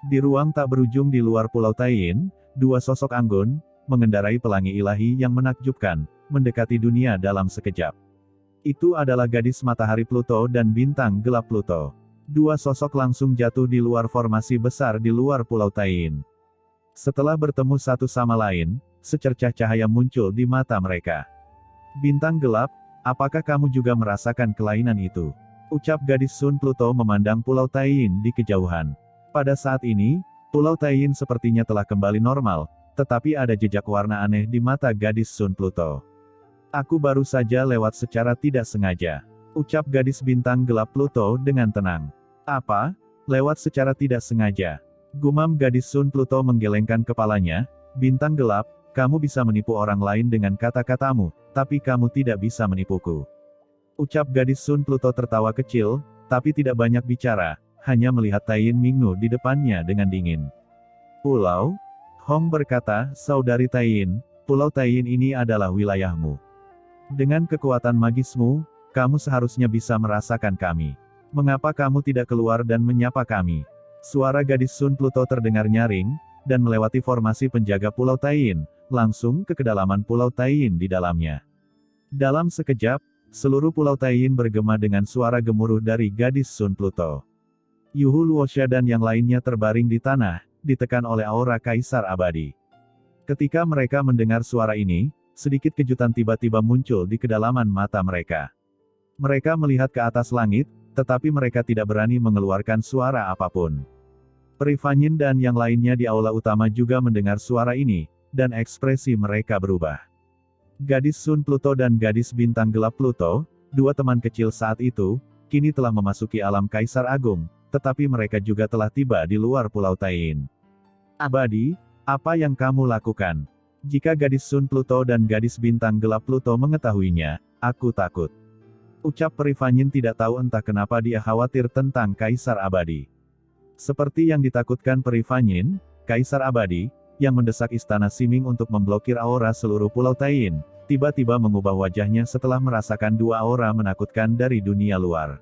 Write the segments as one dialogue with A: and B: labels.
A: Di ruang tak berujung di luar Pulau Taiyin, dua sosok anggun, mengendarai pelangi ilahi yang menakjubkan, mendekati dunia dalam sekejap. Itu adalah gadis matahari Pluto dan bintang gelap Pluto. Dua sosok langsung jatuh di luar formasi besar di luar Pulau Taiyin. Setelah bertemu satu sama lain, secercah cahaya muncul di mata mereka. Bintang gelap, apakah kamu juga merasakan kelainan itu? Ucap gadis Sun Pluto memandang Pulau Taiyin di kejauhan. Pada saat ini, Pulau Taiyin sepertinya telah kembali normal, tetapi ada jejak warna aneh di mata gadis Sun Pluto. Aku baru saja lewat secara tidak sengaja. Ucap gadis bintang gelap Pluto dengan tenang. Apa? Lewat secara tidak sengaja? Gumam gadis Sun Pluto menggelengkan kepalanya. Bintang gelap, kamu bisa menipu orang lain dengan kata-katamu, tapi kamu tidak bisa menipuku. Ucap gadis Sun Pluto tertawa kecil, tapi tidak banyak bicara, hanya melihat Taiyin Mingnu di depannya dengan dingin. Pulau? Hong berkata, saudari Taiyin, Pulau Taiyin ini adalah wilayahmu. Dengan kekuatan magismu, kamu seharusnya bisa merasakan kami. Mengapa kamu tidak keluar dan menyapa kami? Suara gadis Sun Pluto terdengar nyaring, dan melewati formasi penjaga Pulau Taiyin, langsung ke kedalaman Pulau Taiyin di dalamnya. Dalam sekejap, seluruh Pulau Taiyin bergema dengan suara gemuruh dari gadis Sun Pluto. Yuhu Luosha dan yang lainnya terbaring di tanah, ditekan oleh aura Kaisar Abadi. Ketika mereka mendengar suara ini, sedikit kejutan tiba-tiba muncul di kedalaman mata mereka. Mereka melihat ke atas langit, tetapi mereka tidak berani mengeluarkan suara apapun. Perifanyin dan yang lainnya di aula utama juga mendengar suara ini, dan ekspresi mereka berubah. Gadis Sun Pluto dan gadis bintang gelap Pluto, dua teman kecil saat itu, kini telah memasuki alam Kaisar Agung, tetapi mereka juga telah tiba di luar Pulau Taiyin. Abadi, apa yang kamu lakukan? Jika gadis Sun Pluto dan gadis bintang gelap Pluto mengetahuinya, aku takut. Ucap Perifanyin tidak tahu entah kenapa dia khawatir tentang Kaisar Abadi. Seperti yang ditakutkan Perifanyin, Kaisar Abadi, yang mendesak Istana Siming untuk memblokir aura seluruh Pulau Taiyin, tiba-tiba mengubah wajahnya setelah merasakan dua aura menakutkan dari dunia luar.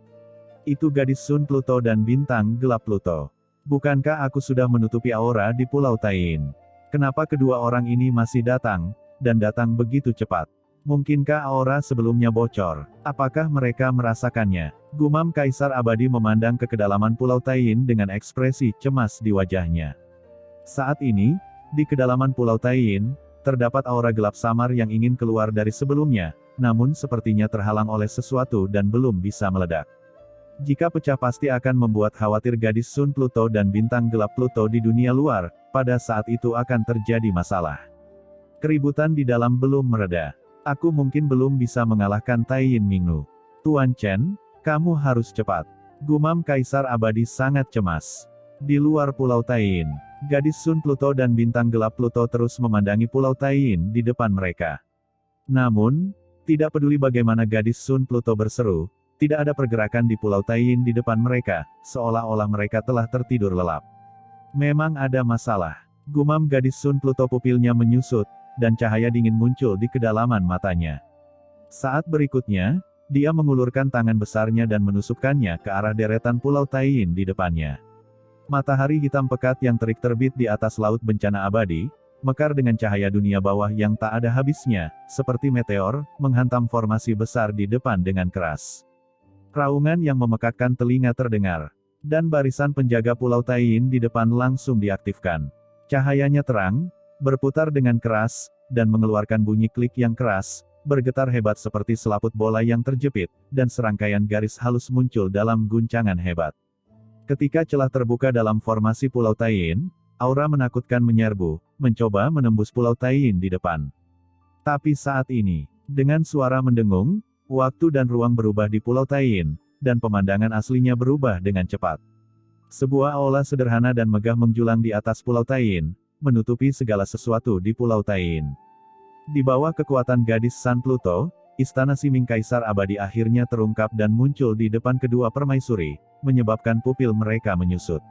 A: Itu gadis Sun Pluto dan bintang gelap Pluto. Bukankah aku sudah menutupi aura di Pulau Taiyin? Kenapa kedua orang ini masih datang, dan datang begitu cepat? Mungkinkah aura sebelumnya bocor? Apakah mereka merasakannya? Gumam Kaisar Abadi memandang ke kedalaman Pulau Taiyin dengan ekspresi cemas di wajahnya. Saat ini, di kedalaman Pulau Taiyin, terdapat aura gelap samar yang ingin keluar dari sebelumnya, namun sepertinya terhalang oleh sesuatu dan belum bisa meledak. Jika pecah pasti akan membuat khawatir gadis Sun Pluto dan bintang gelap Pluto di dunia luar, pada saat itu akan terjadi masalah. Keributan di dalam belum mereda. Aku mungkin belum bisa mengalahkan Taiyin Mingnu. Tuan Chen, kamu harus cepat. Gumam Kaisar Abadi sangat cemas. Di luar Pulau Taiyin, gadis Sun Pluto dan bintang gelap Pluto terus memandangi Pulau Taiyin di depan mereka. Namun, tidak peduli bagaimana gadis Sun Pluto berseru, tidak ada pergerakan di Pulau Taiyin di depan mereka, seolah-olah mereka telah tertidur lelap. Memang ada masalah. Gumam gadis Sun Pluto, pupilnya menyusut, dan cahaya dingin muncul di kedalaman matanya. Saat berikutnya, dia mengulurkan tangan besarnya dan menusukkannya ke arah deretan Pulau Taiyin di depannya. Matahari hitam pekat yang terik terbit di atas laut bencana abadi, mekar dengan cahaya dunia bawah yang tak ada habisnya, seperti meteor, menghantam formasi besar di depan dengan keras. Raungan yang memekakkan telinga terdengar, dan barisan penjaga Pulau Taiyin di depan langsung diaktifkan. Cahayanya terang, berputar dengan keras, dan mengeluarkan bunyi klik yang keras, bergetar hebat seperti selaput bola yang terjepit, dan serangkaian garis halus muncul dalam guncangan hebat. Ketika celah terbuka dalam formasi Pulau Taiyin, aura menakutkan menyerbu, mencoba menembus Pulau Taiyin di depan. Tapi saat ini, dengan suara mendengung, waktu dan ruang berubah di Pulau Taiyin, dan pemandangan aslinya berubah dengan cepat. Sebuah aula sederhana dan megah menjulang di atas Pulau Taiyin, menutupi segala sesuatu di Pulau Taiyin. Di bawah kekuatan gadis Sun Pluto, Istana Siming Kaisar Abadi akhirnya terungkap dan muncul di depan kedua permaisuri, menyebabkan pupil mereka menyusut.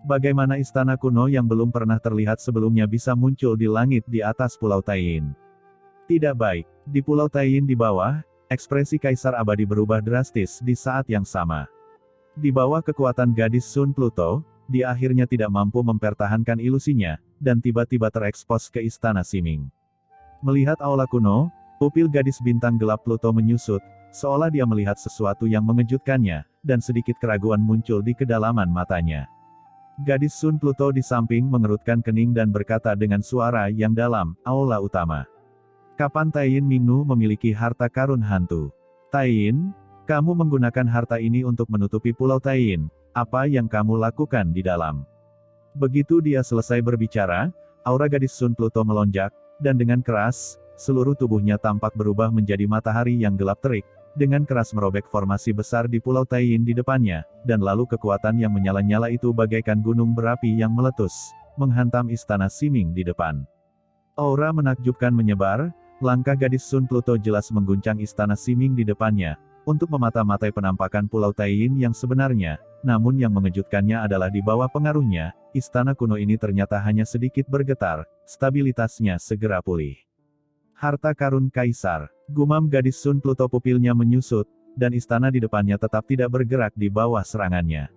A: Bagaimana istana kuno yang belum pernah terlihat sebelumnya bisa muncul di langit di atas Pulau Taiyin? Tidak baik. Di Pulau Taiyin di bawah, ekspresi Kaisar Abadi berubah drastis di saat yang sama. Di bawah kekuatan gadis Sun Pluto, dia akhirnya tidak mampu mempertahankan ilusinya, dan tiba-tiba terekspos ke istana Siming. Melihat aula kuno, pupil gadis bintang gelap Pluto menyusut, seolah dia melihat sesuatu yang mengejutkannya, dan sedikit keraguan muncul di kedalaman matanya. Gadis Sun Pluto di samping mengerutkan kening dan berkata dengan suara yang dalam, "Aula utama. Kapan Taiyin Mingnu memiliki harta karun hantu? Taiyin, kamu menggunakan harta ini untuk menutupi Pulau Taiyin. Apa yang kamu lakukan di dalam?" Begitu dia selesai berbicara, aura gadis Sun Pluto melonjak, dan dengan keras, seluruh tubuhnya tampak berubah menjadi matahari yang gelap terik, dengan keras merobek formasi besar di Pulau Taiyin di depannya, dan lalu kekuatan yang menyala-nyala itu bagaikan gunung berapi yang meletus, menghantam istana Siming di depan. Aura menakjubkan menyebar, langkah gadis Sun Pluto jelas mengguncang istana Siming di depannya, untuk memata-matai penampakan Pulau Taiyin yang sebenarnya, namun yang mengejutkannya adalah di bawah pengaruhnya, istana kuno ini ternyata hanya sedikit bergetar, stabilitasnya segera pulih. Harta karun Kaisar, gumam gadis Sun Pluto, pupilnya menyusut, dan istana di depannya tetap tidak bergerak di bawah serangannya.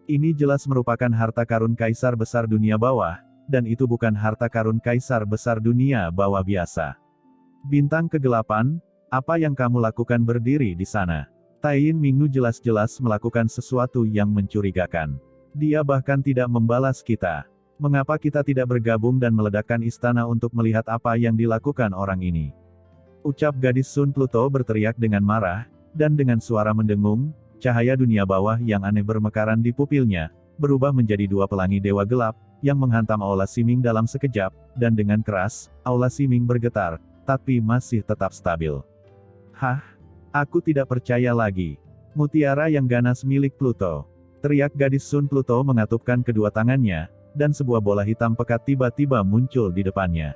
A: Ini jelas merupakan harta karun Kaisar besar dunia bawah, dan itu bukan harta karun Kaisar besar dunia bawah biasa. Bintang kegelapan, apa yang kamu lakukan berdiri di sana? Taiyin Mingnu jelas-jelas melakukan sesuatu yang mencurigakan. Dia bahkan tidak membalas kita. Mengapa kita tidak bergabung dan meledakkan istana untuk melihat apa yang dilakukan orang ini? Ucap gadis Sun Pluto berteriak dengan marah, dan dengan suara mendengung, cahaya dunia bawah yang aneh bermekaran di pupilnya, berubah menjadi dua pelangi dewa gelap, yang menghantam aula Siming dalam sekejap, dan dengan keras, aula Siming bergetar, tapi masih tetap stabil. Hah? Aku tidak percaya lagi. Mutiara yang ganas milik Pluto. Teriak gadis Sun Pluto mengatupkan kedua tangannya, dan sebuah bola hitam pekat tiba-tiba muncul di depannya.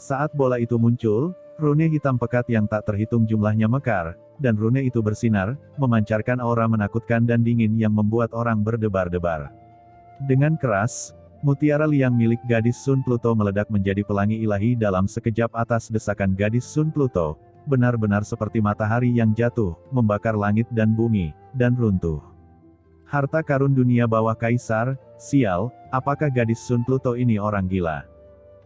A: Saat bola itu muncul, rune hitam pekat yang tak terhitung jumlahnya mekar, dan rune itu bersinar, memancarkan aura menakutkan dan dingin yang membuat orang berdebar-debar. Dengan keras, mutiara liang milik gadis Sun Pluto meledak menjadi pelangi ilahi dalam sekejap atas desakan gadis Sun Pluto. Benar-benar seperti matahari yang jatuh, membakar langit dan bumi, dan runtuh. Harta karun dunia bawah Kaisar, sial, apakah gadis Sun Pluto ini orang gila?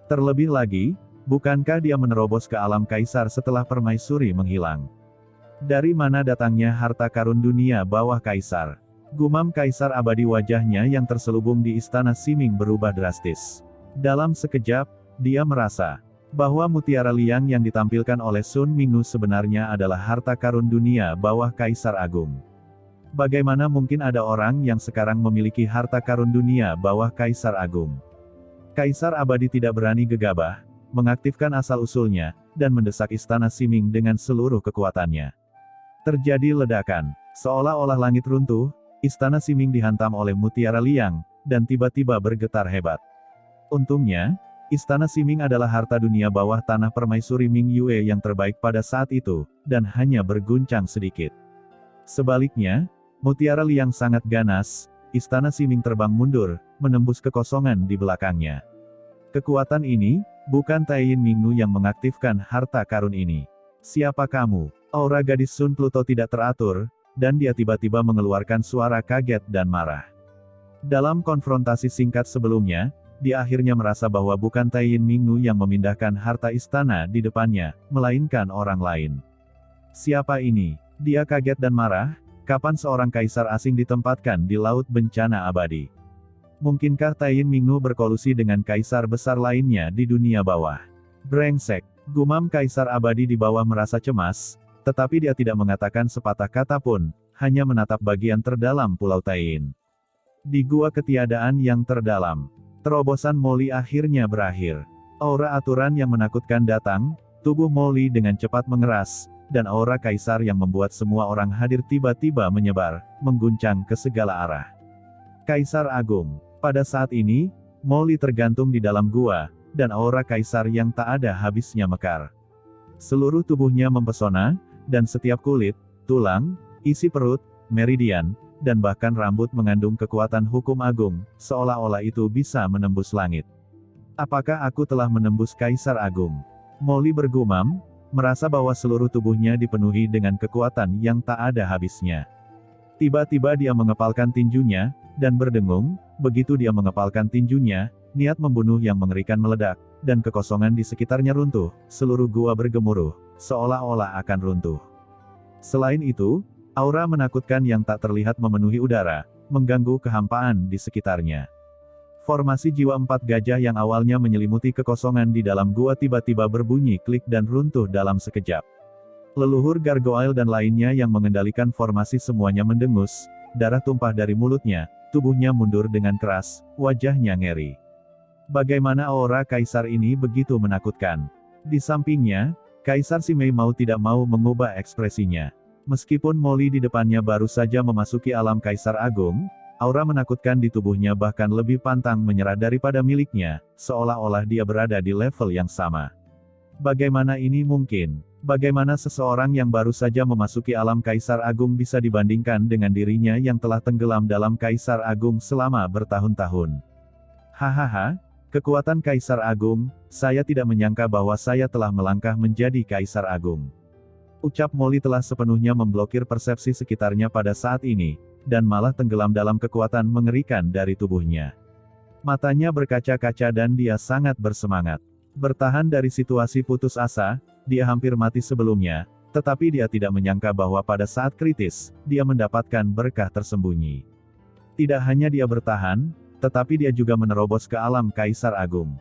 A: Terlebih lagi, bukankah dia menerobos ke alam Kaisar setelah permaisuri menghilang? Dari mana datangnya harta karun dunia bawah Kaisar? Gumam Kaisar abadi, wajahnya yang terselubung di istana Siming berubah drastis. Dalam sekejap, dia merasa bahwa mutiara liang yang ditampilkan oleh Sun Mingnu sebenarnya adalah harta karun dunia bawah Kaisar Agung. Bagaimana mungkin ada orang yang sekarang memiliki harta karun dunia bawah Kaisar Agung? Kaisar abadi tidak berani gegabah, mengaktifkan asal-usulnya, dan mendesak istana Siming dengan seluruh kekuatannya. Terjadi ledakan, seolah-olah langit runtuh, istana Siming dihantam oleh mutiara liang, dan tiba-tiba bergetar hebat. Untungnya, istana Siming adalah harta dunia bawah tanah permaisuri Ming Yue yang terbaik pada saat itu, dan hanya berguncang sedikit. Sebaliknya, mutiara liang sangat ganas, istana Siming terbang mundur, menembus kekosongan di belakangnya. Kekuatan ini, bukan Taiyin Mingnu yang mengaktifkan harta karun ini. Siapa kamu? Aura gadis Sun Pluto tidak teratur, dan dia tiba-tiba mengeluarkan suara kaget dan marah. Dalam konfrontasi singkat sebelumnya, dia akhirnya merasa bahwa bukan Taiyin Mingnu yang memindahkan harta istana di depannya, melainkan orang lain. Siapa ini? Dia kaget dan marah, kapan seorang kaisar asing ditempatkan di laut bencana abadi? Mungkinkah Taiyin Mingnu berkolusi dengan kaisar besar lainnya di dunia bawah? Brengsek, gumam kaisar abadi di bawah merasa cemas, tetapi dia tidak mengatakan sepatah kata pun, hanya menatap bagian terdalam Pulau Taiyin. Di gua ketiadaan yang terdalam, terobosan Molly akhirnya berakhir. Aura aturan yang menakutkan datang, tubuh Molly dengan cepat mengeras, dan aura kaisar yang membuat semua orang hadir tiba-tiba menyebar, mengguncang ke segala arah. Kaisar Agung. Pada saat ini, Molly tergantung di dalam gua, dan aura kaisar yang tak ada habisnya mekar. Seluruh tubuhnya mempesona, dan setiap kulit, tulang, isi perut, meridian, dan bahkan rambut mengandung kekuatan hukum agung, seolah-olah itu bisa menembus langit. Apakah aku telah menembus Kaisar Agung? Molly bergumam, merasa bahwa seluruh tubuhnya dipenuhi dengan kekuatan yang tak ada habisnya. Tiba-tiba dia mengepalkan tinjunya, dan berdengung. Begitu dia mengepalkan tinjunya, niat membunuh yang mengerikan meledak, dan kekosongan di sekitarnya runtuh. Seluruh gua bergemuruh, seolah-olah akan runtuh. Selain itu, aura menakutkan yang tak terlihat memenuhi udara, mengganggu kehampaan di sekitarnya. Formasi jiwa 4 gajah yang awalnya menyelimuti kekosongan di dalam gua tiba-tiba berbunyi klik dan runtuh dalam sekejap. Leluhur gargoyle dan lainnya yang mengendalikan formasi semuanya mendengus, darah tumpah dari mulutnya, tubuhnya mundur dengan keras, wajahnya ngeri. Bagaimana aura kaisar ini begitu menakutkan? Di sampingnya, Kaisar Simei mau tidak mau mengubah ekspresinya. Meskipun Molly di depannya baru saja memasuki alam Kaisar Agung, aura menakutkan di tubuhnya bahkan lebih pantang menyerah daripada miliknya, seolah-olah dia berada di level yang sama. Bagaimana ini mungkin? Bagaimana seseorang yang baru saja memasuki alam Kaisar Agung bisa dibandingkan dengan dirinya yang telah tenggelam dalam Kaisar Agung selama bertahun-tahun? Hahaha, kekuatan Kaisar Agung, saya tidak menyangka bahwa saya telah melangkah menjadi Kaisar Agung. Ucap Molly telah sepenuhnya memblokir persepsi sekitarnya pada saat ini, dan malah tenggelam dalam kekuatan mengerikan dari tubuhnya. Matanya berkaca-kaca dan dia sangat bersemangat. Bertahan dari situasi putus asa, dia hampir mati sebelumnya, tetapi dia tidak menyangka bahwa pada saat kritis, dia mendapatkan berkah tersembunyi. Tidak hanya dia bertahan, tetapi dia juga menerobos ke alam Kaisar Agung.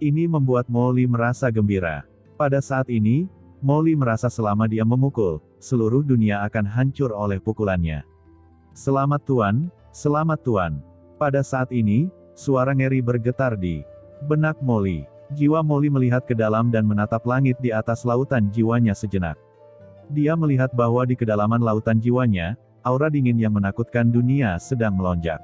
A: Ini membuat Molly merasa gembira. Pada saat ini, Molly merasa selama dia memukul, seluruh dunia akan hancur oleh pukulannya. Selamat Tuan, selamat Tuan. Pada saat ini, suara ngeri bergetar di benak Molly. Jiwa Molly melihat ke dalam dan menatap langit di atas lautan jiwanya sejenak. Dia melihat bahwa di kedalaman lautan jiwanya, aura dingin yang menakutkan dunia sedang melonjak.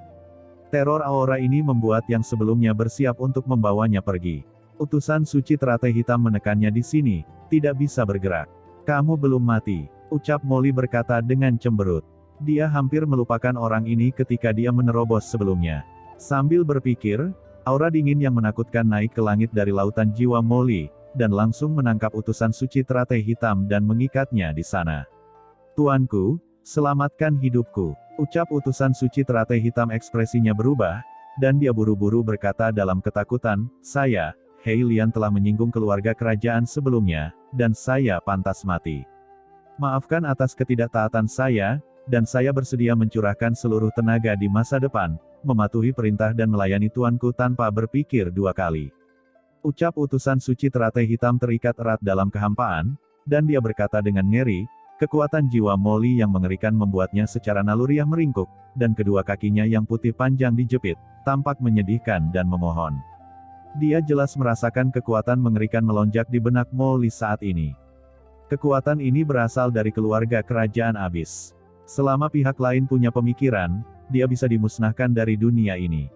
A: Teror aura ini membuat yang sebelumnya bersiap untuk membawanya pergi. Utusan suci teratai hitam menekannya di sini, tidak bisa bergerak. Kamu belum mati, ucap Molly berkata dengan cemberut. Dia hampir melupakan orang ini ketika dia menerobos sebelumnya. Sambil berpikir, aura dingin yang menakutkan naik ke langit dari lautan jiwa Molly, dan langsung menangkap utusan suci teratai hitam dan mengikatnya di sana. Tuanku, selamatkan hidupku, ucap utusan suci teratai hitam. Ekspresinya berubah, dan dia buru-buru berkata dalam ketakutan, saya, Hei Lian telah menyinggung keluarga kerajaan sebelumnya, dan saya pantas mati. Maafkan atas ketidaktaatan saya, dan saya bersedia mencurahkan seluruh tenaga di masa depan, mematuhi perintah dan melayani tuanku tanpa berpikir dua kali. Ucap utusan suci teratai hitam terikat erat dalam kehampaan, dan dia berkata dengan ngeri, kekuatan jiwa Molly yang mengerikan membuatnya secara naluriah meringkuk, dan kedua kakinya yang putih panjang dijepit, tampak menyedihkan dan memohon. Dia jelas merasakan kekuatan mengerikan melonjak di benak Molly saat ini. Kekuatan ini berasal dari keluarga kerajaan abis. Selama pihak lain punya pemikiran, dia bisa dimusnahkan dari dunia ini.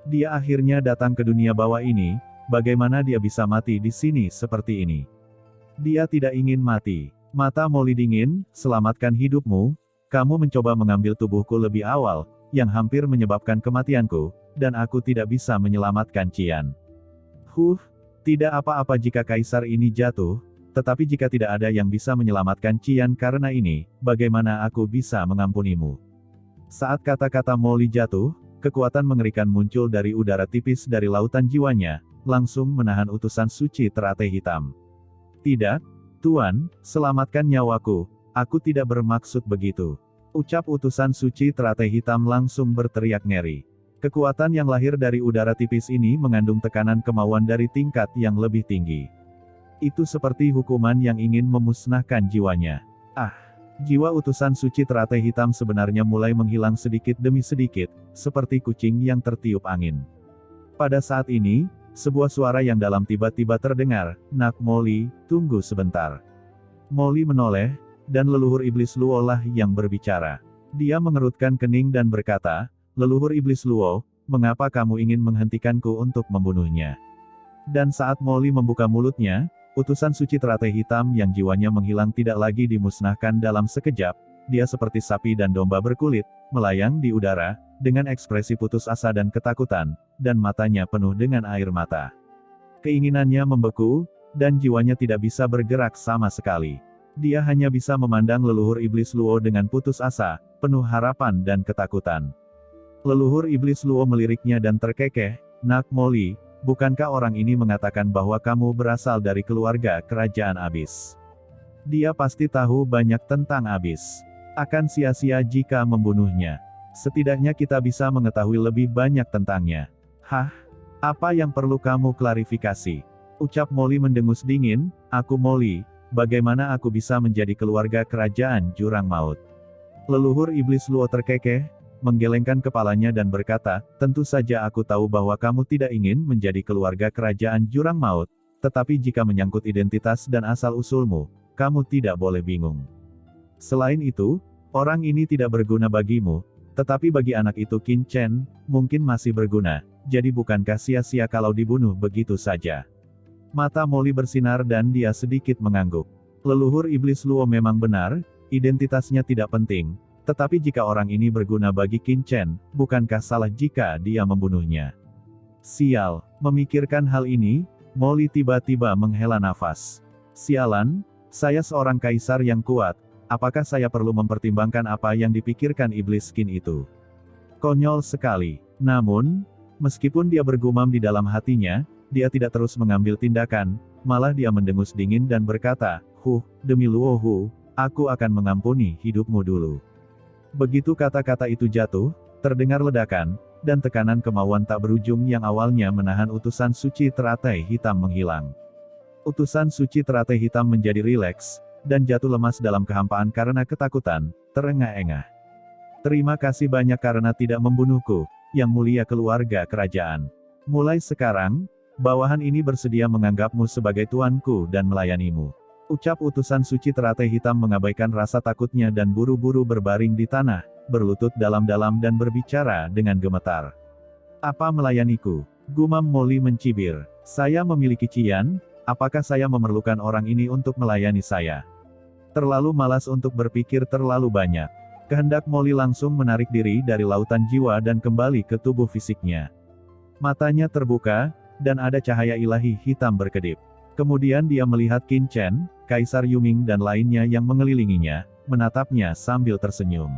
A: Dia akhirnya datang ke dunia bawah ini, bagaimana dia bisa mati di sini seperti ini? Dia tidak ingin mati. Mata Molly dingin, selamatkan hidupmu, kamu mencoba mengambil tubuhku lebih awal, yang hampir menyebabkan kematianku, dan aku tidak bisa menyelamatkan Qian. Tidak apa-apa jika kaisar ini jatuh, tetapi jika tidak ada yang bisa menyelamatkan Qian karena ini, bagaimana aku bisa mengampunimu? Saat kata-kata Molly jatuh, kekuatan mengerikan muncul dari udara tipis dari lautan jiwanya, langsung menahan utusan suci teratai hitam. Tidak, Tuan, selamatkan nyawaku, aku tidak bermaksud begitu. Ucap utusan suci teratai hitam langsung berteriak ngeri. Kekuatan yang lahir dari udara tipis ini mengandung tekanan kemauan dari tingkat yang lebih tinggi. Itu seperti hukuman yang ingin memusnahkan jiwanya. Jiwa utusan suci teratai hitam sebenarnya mulai menghilang sedikit demi sedikit, seperti kucing yang tertiup angin. Pada saat ini, sebuah suara yang dalam tiba-tiba terdengar, "Nak Molly, tunggu sebentar." Molly menoleh, dan leluhur iblis Luo lah yang berbicara. Dia mengerutkan kening dan berkata, "Leluhur iblis Luo, mengapa kamu ingin menghentikanku untuk membunuhnya?" Dan saat Molly membuka mulutnya, utusan suci teratai hitam yang jiwanya menghilang tidak lagi dimusnahkan dalam sekejap, dia seperti sapi dan domba berkulit, melayang di udara, dengan ekspresi putus asa dan ketakutan, dan matanya penuh dengan air mata. Keinginannya membeku, dan jiwanya tidak bisa bergerak sama sekali. Dia hanya bisa memandang leluhur iblis Luo dengan putus asa, penuh harapan dan ketakutan. Leluhur iblis Luo meliriknya dan terkekeh, "Nak Molly, bukankah orang ini mengatakan bahwa kamu berasal dari keluarga kerajaan Abyss? Dia pasti tahu banyak tentang Abyss. Akan sia-sia jika membunuhnya. Setidaknya kita bisa mengetahui lebih banyak tentangnya." "Hah? Apa yang perlu kamu klarifikasi?" ucap Molly mendengus dingin. "Aku Molly, bagaimana aku bisa menjadi keluarga kerajaan Jurang Maut?" Leluhur iblis Luo terkekeh, menggelengkan kepalanya dan berkata, "Tentu saja aku tahu bahwa kamu tidak ingin menjadi keluarga kerajaan Jurang Maut, tetapi jika menyangkut identitas dan asal-usulmu, kamu tidak boleh bingung. Selain itu, orang ini tidak berguna bagimu, tetapi bagi anak itu Qin Chen, mungkin masih berguna, jadi bukankah sia-sia kalau dibunuh begitu saja?" Mata Molly bersinar dan dia sedikit mengangguk. Leluhur iblis Luo memang benar, identitasnya tidak penting, tetapi jika orang ini berguna bagi Qin Chen, bukankah salah jika dia membunuhnya? Sial, memikirkan hal ini, Molly tiba-tiba menghela nafas. Sialan, saya seorang kaisar yang kuat, apakah saya perlu mempertimbangkan apa yang dipikirkan iblis Qin itu? Konyol sekali. Namun, meskipun dia bergumam di dalam hatinya, dia tidak terus mengambil tindakan, malah dia mendengus dingin dan berkata, Demi Luo Hu, aku akan mengampuni hidupmu dulu." Begitu kata-kata itu jatuh, terdengar ledakan, dan tekanan kemauan tak berujung yang awalnya menahan utusan suci teratai hitam menghilang. Utusan suci teratai hitam menjadi rileks, dan jatuh lemas dalam kehampaan karena ketakutan, terengah-engah. "Terima kasih banyak karena tidak membunuhku, yang mulia keluarga kerajaan. Mulai sekarang, bawahan ini bersedia menganggapmu sebagai tuanku dan melayanimu," ucap utusan suci teratai hitam mengabaikan rasa takutnya dan buru-buru berbaring di tanah, berlutut dalam-dalam dan berbicara dengan gemetar. "Apa melayaniku?" gumam Molly mencibir. "Saya memiliki Qian, apakah saya memerlukan orang ini untuk melayani saya? Terlalu malas untuk berpikir terlalu banyak." Kehendak Molly langsung menarik diri dari lautan jiwa dan kembali ke tubuh fisiknya. Matanya terbuka, dan ada cahaya ilahi hitam berkedip. Kemudian dia melihat Qin Chen, Kaisar Yuming dan lainnya yang mengelilinginya, menatapnya sambil tersenyum.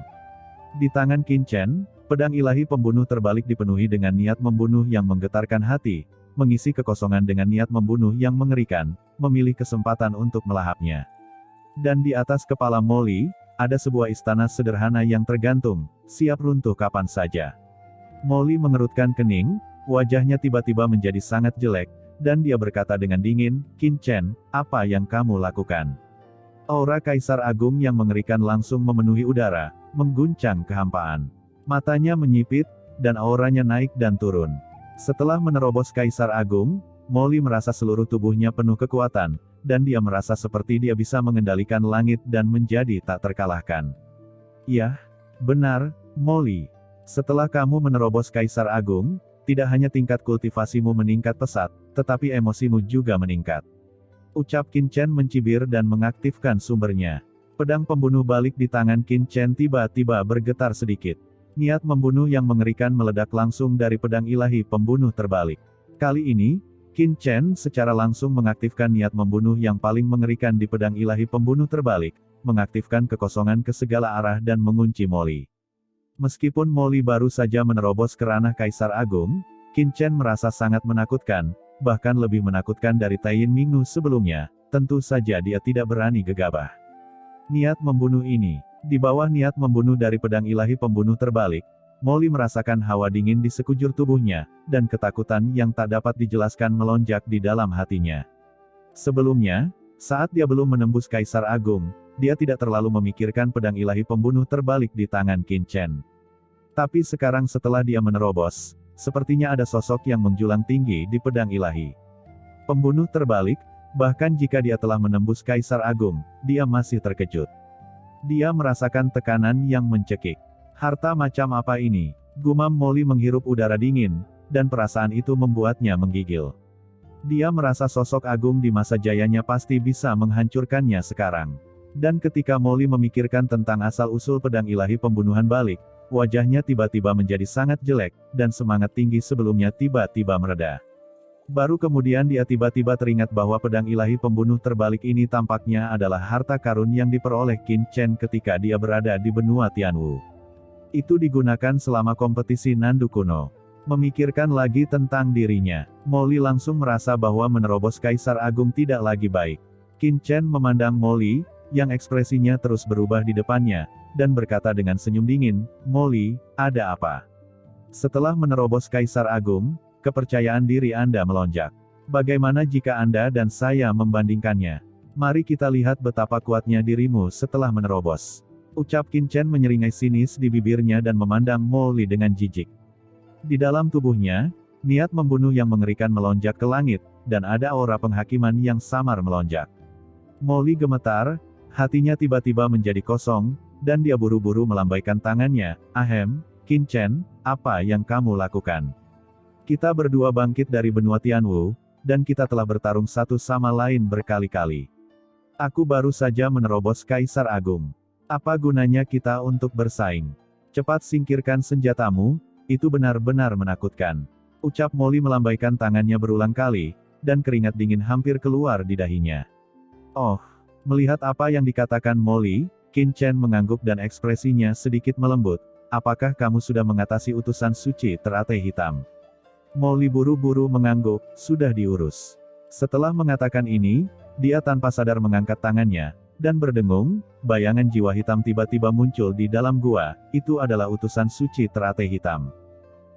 A: Di tangan Qin Chen, pedang ilahi pembunuh terbalik dipenuhi dengan niat membunuh yang menggetarkan hati, mengisi kekosongan dengan niat membunuh yang mengerikan, memilih kesempatan untuk melahapnya. Dan di atas kepala Molly, ada sebuah istana sederhana yang tergantung, siap runtuh kapan saja. Molly mengerutkan kening, wajahnya tiba-tiba menjadi sangat jelek, dan dia berkata dengan dingin, "Qin Chen, apa yang kamu lakukan?" Aura Kaisar Agung yang mengerikan langsung memenuhi udara, mengguncang kehampaan. Matanya menyipit, dan auranya naik dan turun. Setelah menerobos Kaisar Agung, Molly merasa seluruh tubuhnya penuh kekuatan, dan dia merasa seperti dia bisa mengendalikan langit dan menjadi tak terkalahkan. "Yah, benar, Molly. Setelah kamu menerobos Kaisar Agung, tidak hanya tingkat kultivasimu meningkat pesat, tetapi emosimu juga meningkat," ucap Qin Chen mencibir dan mengaktifkan sumbernya. Pedang pembunuh balik di tangan Qin Chen tiba-tiba bergetar sedikit. Niat membunuh yang mengerikan meledak langsung dari pedang ilahi pembunuh terbalik. Kali ini, Qin Chen secara langsung mengaktifkan niat membunuh yang paling mengerikan di pedang ilahi pembunuh terbalik, mengaktifkan kekosongan ke segala arah dan mengunci Molly. Meskipun Molly baru saja menerobos ke ranah Kaisar Agung, Qin Chen merasa sangat menakutkan, bahkan lebih menakutkan dari Taiyin Mingnu sebelumnya, tentu saja dia tidak berani gegabah. Niat membunuh ini, di bawah niat membunuh dari pedang ilahi pembunuh terbalik, Molly merasakan hawa dingin di sekujur tubuhnya, dan ketakutan yang tak dapat dijelaskan melonjak di dalam hatinya. Sebelumnya, saat dia belum menembus Kaisar Agung, dia tidak terlalu memikirkan pedang ilahi pembunuh terbalik di tangan Qin Chen. Tapi sekarang setelah dia menerobos, sepertinya ada sosok yang menjulang tinggi di pedang ilahi pembunuh terbalik, bahkan jika dia telah menembus Kaisar Agung, dia masih terkejut. Dia merasakan tekanan yang mencekik. "Harta macam apa ini?" gumam Molly menghirup udara dingin, dan perasaan itu membuatnya menggigil. Dia merasa sosok agung di masa jayanya pasti bisa menghancurkannya sekarang. Dan ketika Molly memikirkan tentang asal-usul pedang ilahi pembunuhan balik, wajahnya tiba-tiba menjadi sangat jelek, dan semangat tinggi sebelumnya tiba-tiba mereda. Baru kemudian dia tiba-tiba teringat bahwa pedang ilahi pembunuh terbalik ini tampaknya adalah harta karun yang diperoleh Qin Chen ketika dia berada di benua Tianwu. Itu digunakan selama kompetisi Nandu kuno. Memikirkan lagi tentang dirinya, Molly langsung merasa bahwa menerobos Kaisar Agung tidak lagi baik. Qin Chen memandang Molly, yang ekspresinya terus berubah di depannya, dan berkata dengan senyum dingin, "Molly, ada apa?" Setelah menerobos Kaisar Agung, kepercayaan diri Anda melonjak. Bagaimana jika Anda dan saya membandingkannya? Mari kita lihat betapa kuatnya dirimu setelah menerobos. Ucap Qin Chen menyeringai sinis di bibirnya dan memandang Molly dengan jijik. Di dalam tubuhnya, niat membunuh yang mengerikan melonjak ke langit, dan ada aura penghakiman yang samar melonjak. Molly gemetar, hatinya tiba-tiba menjadi kosong, dan dia buru-buru melambaikan tangannya. "Ahem, Qin Chen, apa yang kamu lakukan? Kita berdua bangkit dari benua Tianwu, dan kita telah bertarung satu sama lain berkali-kali. Aku baru saja menerobos Kaisar Agung. Apa gunanya kita untuk bersaing? Cepat singkirkan senjatamu, itu benar-benar menakutkan." Ucap Molly melambaikan tangannya berulang kali, dan keringat dingin hampir keluar di dahinya. "Oh." Melihat apa yang dikatakan Molly, Qin Chen mengangguk dan ekspresinya sedikit melembut. "Apakah kamu sudah mengatasi utusan suci teratai hitam?" Molly buru-buru mengangguk, "Sudah diurus." Setelah mengatakan ini, dia tanpa sadar mengangkat tangannya, dan berdengung, bayangan jiwa hitam tiba-tiba muncul di dalam gua. Itu adalah utusan suci teratai hitam.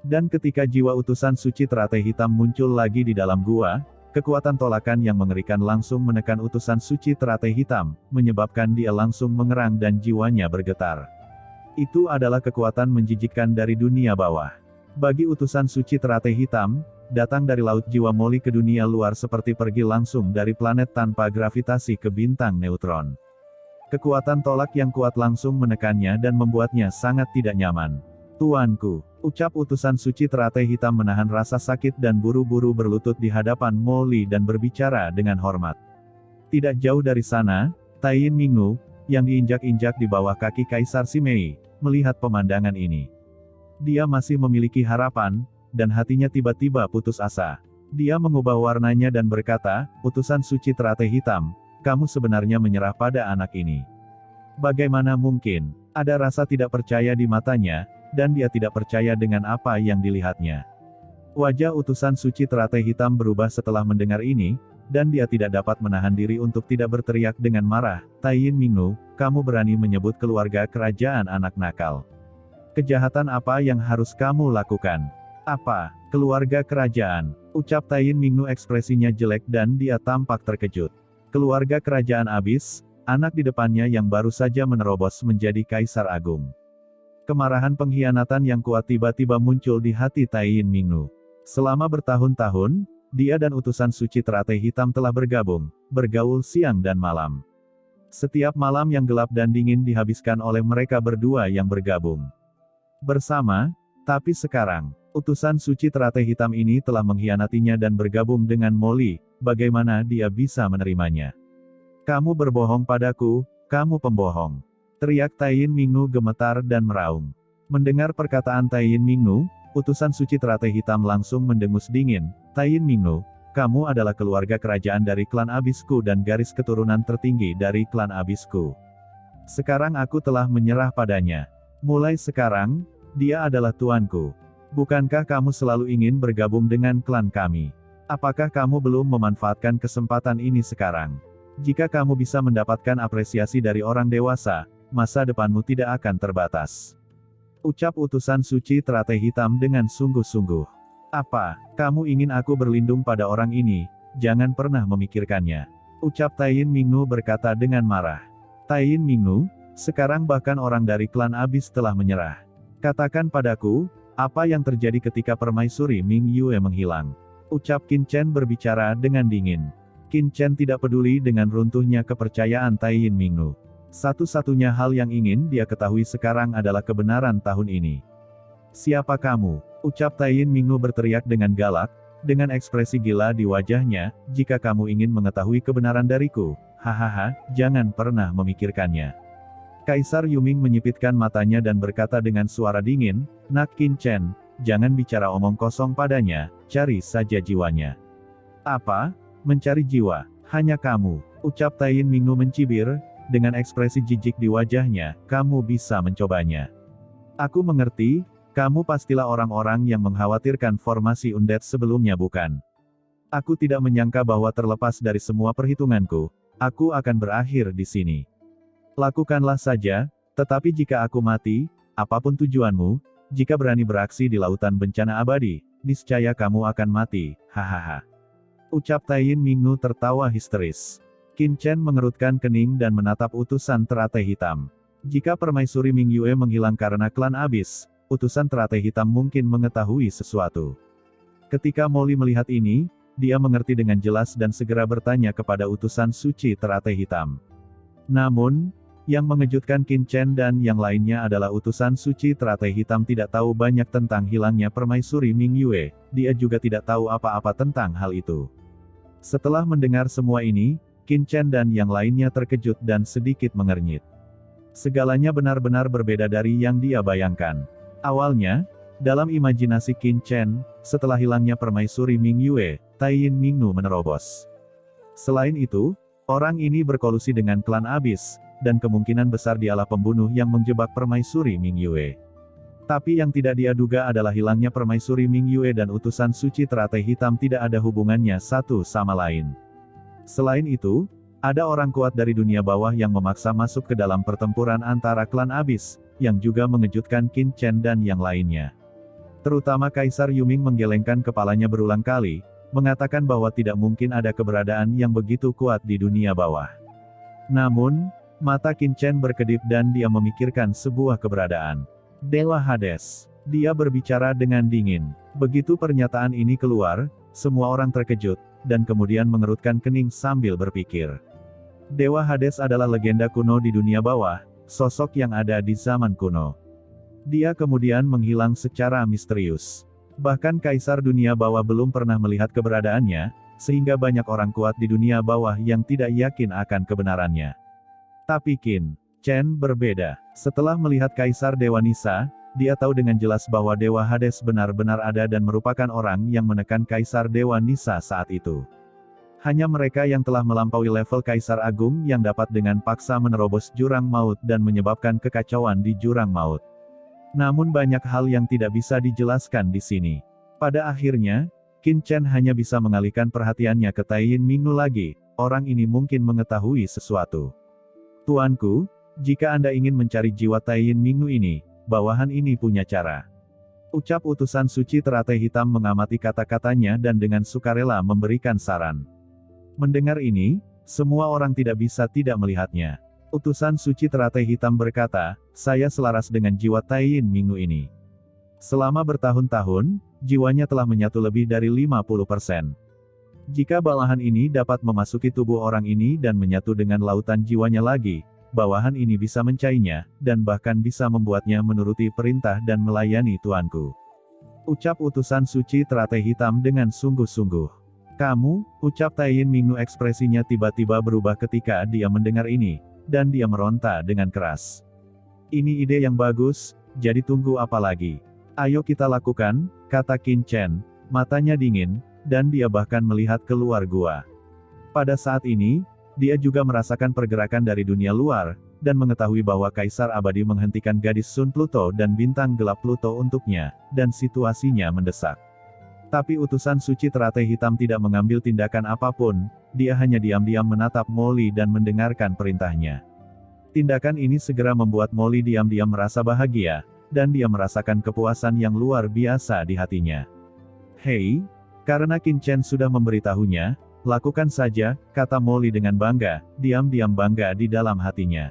A: Dan ketika jiwa utusan suci teratai hitam muncul lagi di dalam gua, kekuatan tolakan yang mengerikan langsung menekan utusan suci teratai hitam, menyebabkan dia langsung mengerang dan jiwanya bergetar. Itu adalah kekuatan menjijikkan dari dunia bawah. Bagi utusan suci teratai hitam, datang dari laut jiwa Molly ke dunia luar seperti pergi langsung dari planet tanpa gravitasi ke bintang neutron. Kekuatan tolak yang kuat langsung menekannya dan membuatnya sangat tidak nyaman. "Tuanku," ucap utusan suci teratai hitam menahan rasa sakit dan buru-buru berlutut di hadapan Molly dan berbicara dengan hormat. Tidak jauh dari sana, Taiyin Mingnu, yang diinjak-injak di bawah kaki Kaisar Simei, melihat pemandangan ini. Dia masih memiliki harapan, dan hatinya tiba-tiba putus asa. Dia mengubah warnanya dan berkata, "Utusan suci teratai hitam, kamu sebenarnya menyerah pada anak ini." Bagaimana mungkin? Ada rasa tidak percaya di matanya, dan dia tidak percaya dengan apa yang dilihatnya. Wajah utusan suci teratai hitam berubah setelah mendengar ini, dan dia tidak dapat menahan diri untuk tidak berteriak dengan marah. "Taiyin Mingnu, kamu berani menyebut keluarga kerajaan anak nakal. Kejahatan apa yang harus kamu lakukan?" "Apa? Keluarga kerajaan?" ucap Taiyin Mingnu, ekspresinya jelek dan dia tampak terkejut. Keluarga kerajaan abis, anak di depannya yang baru saja menerobos menjadi Kaisar Agung. Kemarahan pengkhianatan yang kuat tiba-tiba muncul di hati Taiyin Mingnu. Selama bertahun-tahun, dia dan utusan suci teratai hitam telah bergabung, bergaul siang dan malam. Setiap malam yang gelap dan dingin dihabiskan oleh mereka berdua yang bergabung bersama, tapi sekarang, utusan suci teratai hitam ini telah mengkhianatinya dan bergabung dengan Molly. Bagaimana dia bisa menerimanya? "Kamu berbohong padaku, kamu pembohong!" teriak Taiyin Mingnu gemetar dan meraung. Mendengar perkataan Taiyin Mingnu, utusan suci teratai hitam langsung mendengus dingin. "Taiyin Mingnu, kamu adalah keluarga kerajaan dari klan Abisku dan garis keturunan tertinggi dari klan Abisku. Sekarang aku telah menyerah padanya. Mulai sekarang, dia adalah tuanku. Bukankah kamu selalu ingin bergabung dengan klan kami? Apakah kamu belum memanfaatkan kesempatan ini sekarang? Jika kamu bisa mendapatkan apresiasi dari orang dewasa, masa depanmu tidak akan terbatas." Ucap utusan suci teratai hitam dengan sungguh-sungguh. "Apa, kamu ingin aku berlindung pada orang ini? Jangan pernah memikirkannya," ucap Taiyin Mingnu berkata dengan marah. "Taiyin Mingnu, sekarang bahkan orang dari klan Abis telah menyerah. Katakan padaku, apa yang terjadi ketika permaisuri Ming Yue menghilang?" ucap Qin Chen berbicara dengan dingin. Qin Chen tidak peduli dengan runtuhnya kepercayaan Taiyin Mingnu. Satu-satunya hal yang ingin dia ketahui sekarang adalah kebenaran tahun ini. "Siapa kamu?" ucap Taiyin Mingnu berteriak dengan galak, dengan ekspresi gila di wajahnya. "Jika kamu ingin mengetahui kebenaran dariku, hahaha, jangan pernah memikirkannya." Kaisar Yuming menyipitkan matanya dan berkata dengan suara dingin, "Nak Qin Chen, jangan bicara omong kosong padanya, cari saja jiwanya." "Apa? Mencari jiwa? Hanya kamu?" ucap Taiyin Mingnu mencibir, dengan ekspresi jijik di wajahnya. "Kamu bisa mencobanya. Aku mengerti, kamu pastilah orang-orang yang mengkhawatirkan formasi undead sebelumnya bukan? Aku tidak menyangka bahwa terlepas dari semua perhitunganku, aku akan berakhir di sini. Lakukanlah saja, tetapi jika aku mati, apapun tujuanmu, jika berani beraksi di lautan bencana abadi, niscaya kamu akan mati, hahaha. Ucap Taiyin Mingnu tertawa histeris. Qin Chen mengerutkan kening dan menatap utusan teratai hitam. Jika permaisuri Ming Yue menghilang karena klan Abyss, utusan teratai hitam mungkin mengetahui sesuatu. Ketika Molly melihat ini, dia mengerti dengan jelas dan segera bertanya kepada utusan suci teratai hitam. Namun, yang mengejutkan Qin Chen dan yang lainnya adalah utusan suci teratai hitam tidak tahu banyak tentang hilangnya permaisuri Ming Yue, dia juga tidak tahu apa-apa tentang hal itu. Setelah mendengar semua ini, Qin Chen dan yang lainnya terkejut dan sedikit mengernyit. Segalanya benar-benar berbeda dari yang dia bayangkan. Awalnya, dalam imajinasi Qin Chen, setelah hilangnya permaisuri Ming Yue, Taiyin Mingnu menerobos. Selain itu, orang ini berkolusi dengan klan Abyss, dan kemungkinan besar dialah pembunuh yang menjebak permaisuri Ming Yue. Tapi yang tidak dia duga adalah hilangnya permaisuri Ming Yue dan utusan suci teratai hitam tidak ada hubungannya satu sama lain. Selain itu, ada orang kuat dari dunia bawah yang memaksa masuk ke dalam pertempuran antara klan Abyss, yang juga mengejutkan Qin Chen dan yang lainnya. Terutama Kaisar Yuming menggelengkan kepalanya berulang kali, mengatakan bahwa tidak mungkin ada keberadaan yang begitu kuat di dunia bawah. Namun, mata Qin Chen berkedip dan dia memikirkan sebuah keberadaan. Dewa Hades. Dia berbicara dengan dingin. Begitu pernyataan ini keluar, semua orang terkejut, dan kemudian mengerutkan kening sambil berpikir. Dewa Hades adalah legenda kuno di dunia bawah, sosok yang ada di zaman kuno. Dia kemudian menghilang secara misterius. Bahkan Kaisar dunia bawah belum pernah melihat keberadaannya, sehingga banyak orang kuat di dunia bawah yang tidak yakin akan kebenarannya. Tapi Qin Chen berbeda. Setelah melihat Kaisar Dewa Nisa, dia tahu dengan jelas bahwa Dewa Hades benar-benar ada dan merupakan orang yang menekan Kaisar Dewa Nisa saat itu. Hanya mereka yang telah melampaui level Kaisar Agung yang dapat dengan paksa menerobos jurang maut dan menyebabkan kekacauan di jurang maut. Namun banyak hal yang tidak bisa dijelaskan di sini. Pada akhirnya, Qin Chen hanya bisa mengalihkan perhatiannya ke Taiyin Mingnu lagi, orang ini mungkin mengetahui sesuatu. Tuanku, jika Anda ingin mencari jiwa Taiyin Mingnu ini, bawahan ini punya cara. Ucap utusan suci teratai hitam mengamati kata-katanya dan dengan sukarela memberikan saran. Mendengar ini, semua orang tidak bisa tidak melihatnya. Utusan suci teratai hitam berkata, saya selaras dengan jiwa Taiyin Mingnu ini. Selama bertahun-tahun, jiwanya telah menyatu lebih dari 50%. Jika bawahan ini dapat memasuki tubuh orang ini dan menyatu dengan lautan jiwanya lagi, bawahan ini bisa mencainya, dan bahkan bisa membuatnya menuruti perintah dan melayani tuanku. Ucap utusan suci teratai hitam dengan sungguh-sungguh. Kamu, ucap Taiyin Mingnu ekspresinya tiba-tiba berubah ketika dia mendengar ini, dan dia meronta dengan keras. Ini ide yang bagus, jadi tunggu apa lagi? Ayo kita lakukan, kata Qin Chen, matanya dingin, dan dia bahkan melihat keluar gua. Pada saat ini, dia juga merasakan pergerakan dari dunia luar, dan mengetahui bahwa Kaisar Abadi menghentikan gadis Sun Pluto dan bintang gelap Pluto untuknya, dan situasinya mendesak. Tapi utusan suci teratai hitam tidak mengambil tindakan apapun, dia hanya diam-diam menatap Molly dan mendengarkan perintahnya. Tindakan ini segera membuat Molly diam-diam merasa bahagia, dan dia merasakan kepuasan yang luar biasa di hatinya. Hei, karena Qin Chen sudah memberitahunya, lakukan saja, kata Molly dengan bangga, diam-diam bangga di dalam hatinya.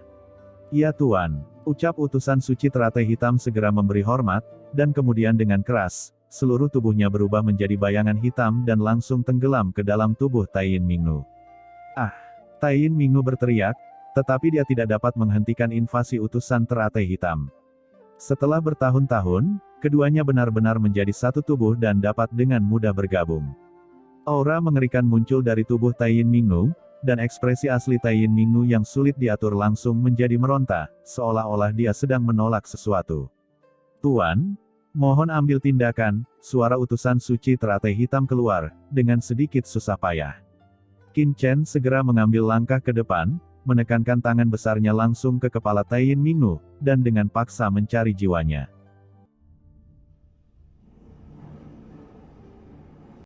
A: Ya Tuan, ucap utusan suci teratai hitam segera memberi hormat, dan kemudian dengan keras, seluruh tubuhnya berubah menjadi bayangan hitam dan langsung tenggelam ke dalam tubuh Taiyin Mingnu. Ah! Taiyin Mingnu berteriak, tetapi dia tidak dapat menghentikan invasi utusan teratai hitam. Setelah bertahun-tahun, keduanya benar-benar menjadi satu tubuh dan dapat dengan mudah bergabung. Aura mengerikan muncul dari tubuh Taiyin Mingnu, dan ekspresi asli Taiyin Mingnu yang sulit diatur langsung menjadi meronta, seolah-olah dia sedang menolak sesuatu. Tuan, mohon ambil tindakan, suara utusan suci teratai hitam keluar, dengan sedikit susah payah. Qin Chen segera mengambil langkah ke depan, menekankan tangan besarnya langsung ke kepala Taiyin Mingnu, dan dengan paksa mencari jiwanya.